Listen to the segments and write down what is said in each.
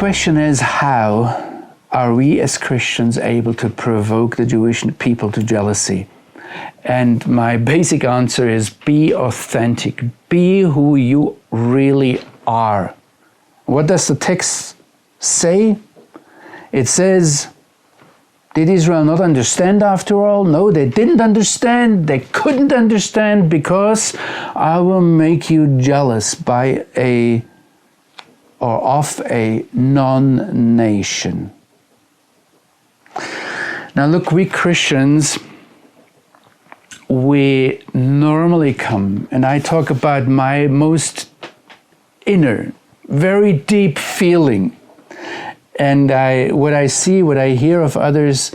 question is, how are we as Christians able to provoke the Jewish people to jealousy? And my basic answer is, be authentic. Be who you really are. What does the text say? It says, did Israel not understand after all? No, they didn't understand. They couldn't understand, because I will make you jealous by of a non-nation. Now look, we Christians, we normally come, and I talk about my most inner, very deep feeling. And what I see, what I hear of others,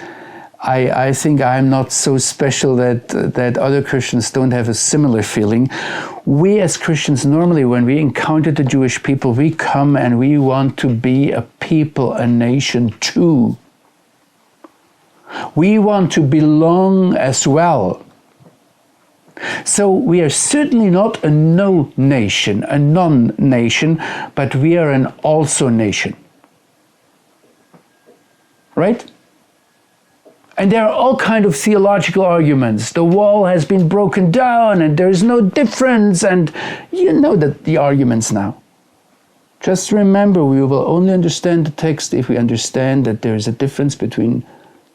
I think I'm not so special that other Christians don't have a similar feeling. We as Christians, normally when we encounter the Jewish people, we come and we want to be a people, a nation too. We want to belong as well. So we are certainly not a no nation, a non-nation, but we are an also nation. Right? And there are all kinds of theological arguments. The wall has been broken down and there is no difference, and you know that the arguments now. Just remember, we will only understand the text if we understand that there is a difference between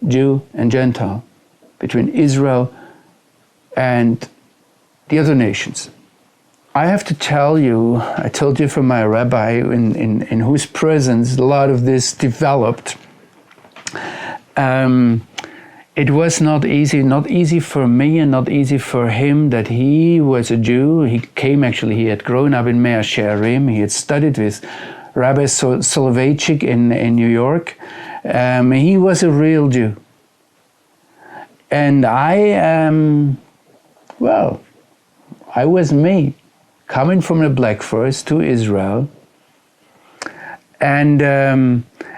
Jew and Gentile, between Israel and the other nations. I have to tell you, I told you from my rabbi in whose presence a lot of this developed. It was not easy for me and not easy for him that he was a Jew. He had grown up in Mea Shearim. He had studied with Rabbi Soloveitchik in New York. He was a real Jew. And I was me, coming from the Black Forest to Israel.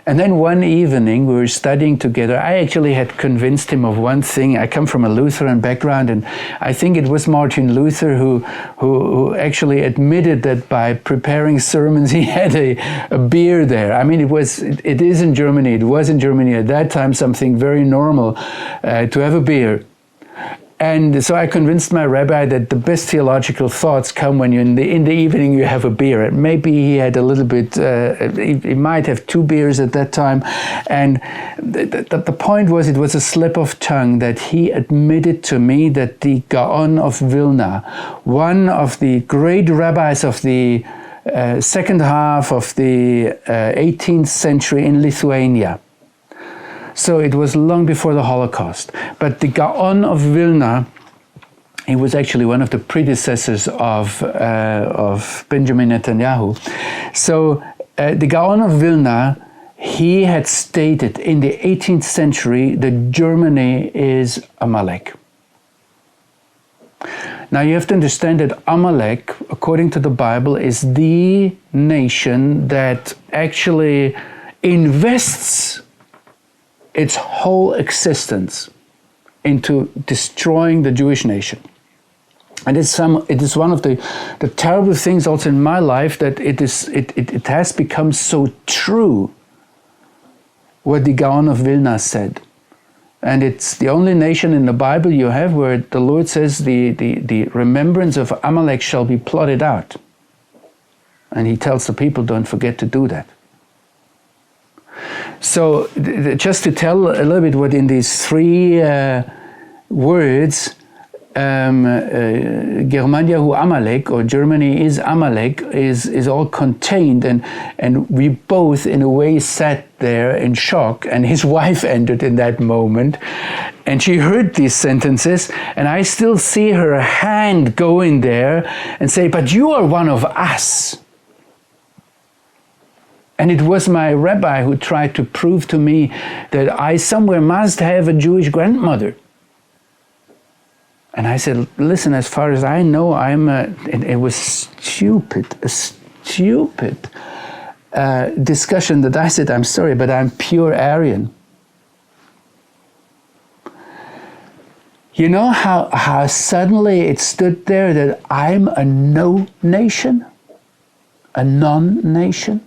And then one evening we were studying together. I actually had convinced him of one thing. I come from a Lutheran background, and I think it was Martin Luther who actually admitted that by preparing sermons he had a beer there. I mean, it is in Germany. It was in Germany at that time something very normal to have a beer. And so I convinced my rabbi that the best theological thoughts come when in the evening you have a beer. And maybe he had a little bit, he might have 2 beers at that time. And the point was, it was a slip of tongue that he admitted to me that the Gaon of Vilna, one of the great rabbis of the second half of the 18th century in Lithuania. So it was long before the Holocaust. But the Gaon of Vilna, he was actually one of the predecessors of Benjamin Netanyahu. So the Gaon of Vilna, he had stated in the 18th century that Germany is Amalek. Now you have to understand that Amalek, according to the Bible, is the nation that actually invests its whole existence into destroying the Jewish nation. And it is one of the terrible things also in my life, that it has become so true what the Gaon of Vilna said. And it's the only nation in the Bible you have where the Lord says the remembrance of Amalek shall be blotted out. And he tells the people, don't forget to do that. So just to tell a little bit what in these 3 words, Germaniahu Amalek, or Germany is Amalek, is all contained, and we both in a way sat there in shock, and his wife entered in that moment, and she heard these sentences, and I still see her hand go in there and say, but you are one of us. And it was my rabbi who tried to prove to me that I somewhere must have a Jewish grandmother. And I said, listen, as far as I know, and it was a stupid discussion that I said, I'm sorry, but I'm pure Aryan. You know how suddenly it stood there that I'm a no nation, a non-nation?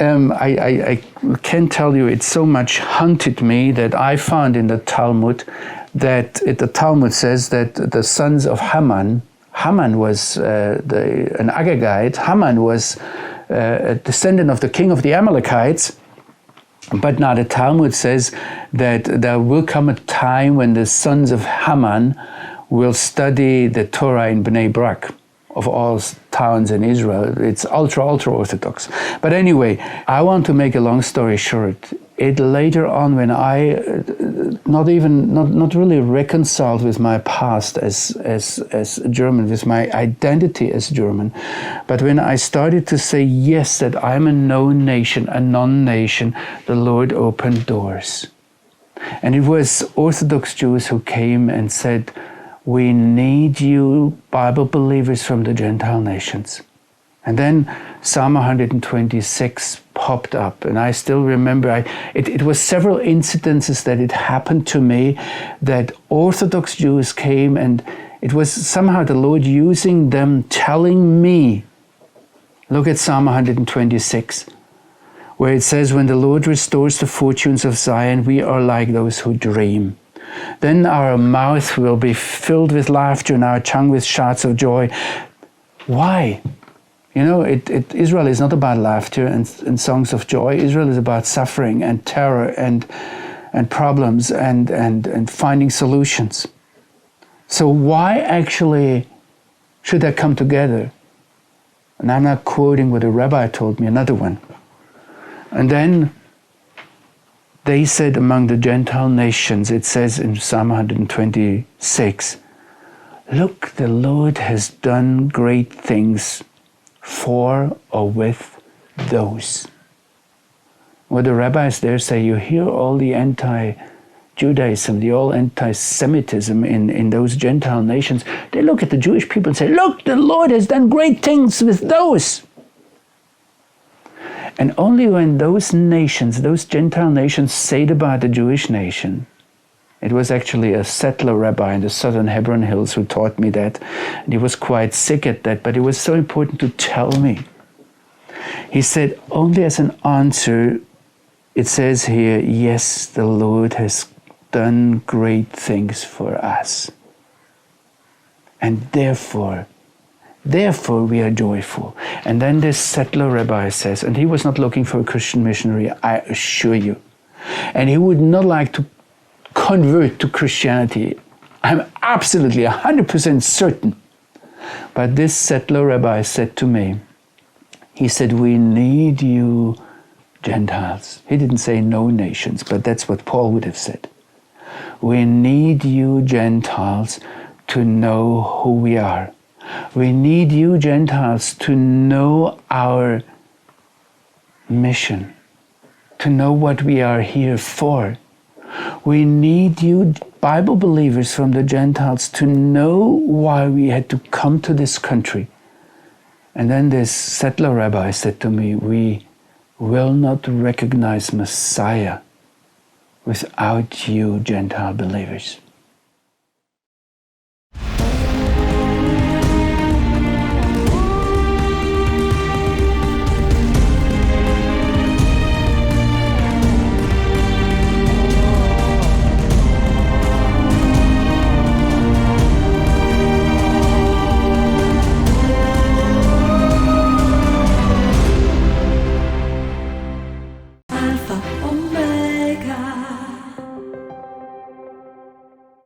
I can tell you, it so much haunted me that I found in the Talmud that the Talmud says that the sons of Haman was an Agagite. Haman was a descendant of the king of the Amalekites. But now the Talmud says that there will come a time when the sons of Haman will study the Torah in Bnei Brak, of all towns in Israel. It's ultra orthodox. But anyway, I want to make a long story short. It later on, when I not really reconciled with my past as German, with my identity as German, but when I started to say yes, that I'm a no nation, a non-nation, the Lord opened doors. And it was Orthodox Jews who came and said, we need you, Bible believers from the Gentile nations. And then Psalm 126 popped up, and I still remember, it was several incidences that it happened to me, that Orthodox Jews came, and it was somehow the Lord using them, telling me, look at Psalm 126, where it says, when the Lord restores the fortunes of Zion, we are like those who dream. Then our mouth will be filled with laughter and our tongue with shouts of joy. Why? You know, Israel is not about laughter and songs of joy. Israel is about suffering and terror and problems and finding solutions. So why actually should that come together? And I'm not quoting what a rabbi told me, another one. And then they said among the Gentile nations, it says in Psalm 126, look, the Lord has done great things for or with those. What the rabbis there say, you hear all the anti-Judaism, the all anti-Semitism in those Gentile nations. They look at the Jewish people and say, look, the Lord has done great things with those. And only when those nations, those Gentile nations, say it about the Jewish nation. It was actually a settler rabbi in the southern Hebron Hills who taught me that. And he was quite sick at that, but it was so important to tell me. He said, only as an answer, it says here, yes, the Lord has done great things for us. And therefore we are joyful. And then this settler rabbi says, and he was not looking for a Christian missionary, I assure you. And he would not like to convert to Christianity. I'm absolutely 100% certain. But this settler rabbi said to me, he said, we need you Gentiles. He didn't say no nations, but that's what Paul would have said. We need you Gentiles to know who we are. We need you Gentiles to know our mission, to know what we are here for. We need you Bible believers from the Gentiles to know why we had to come to this country. And then this settler rabbi said to me, we will not recognize Messiah without you Gentile believers. Alfa,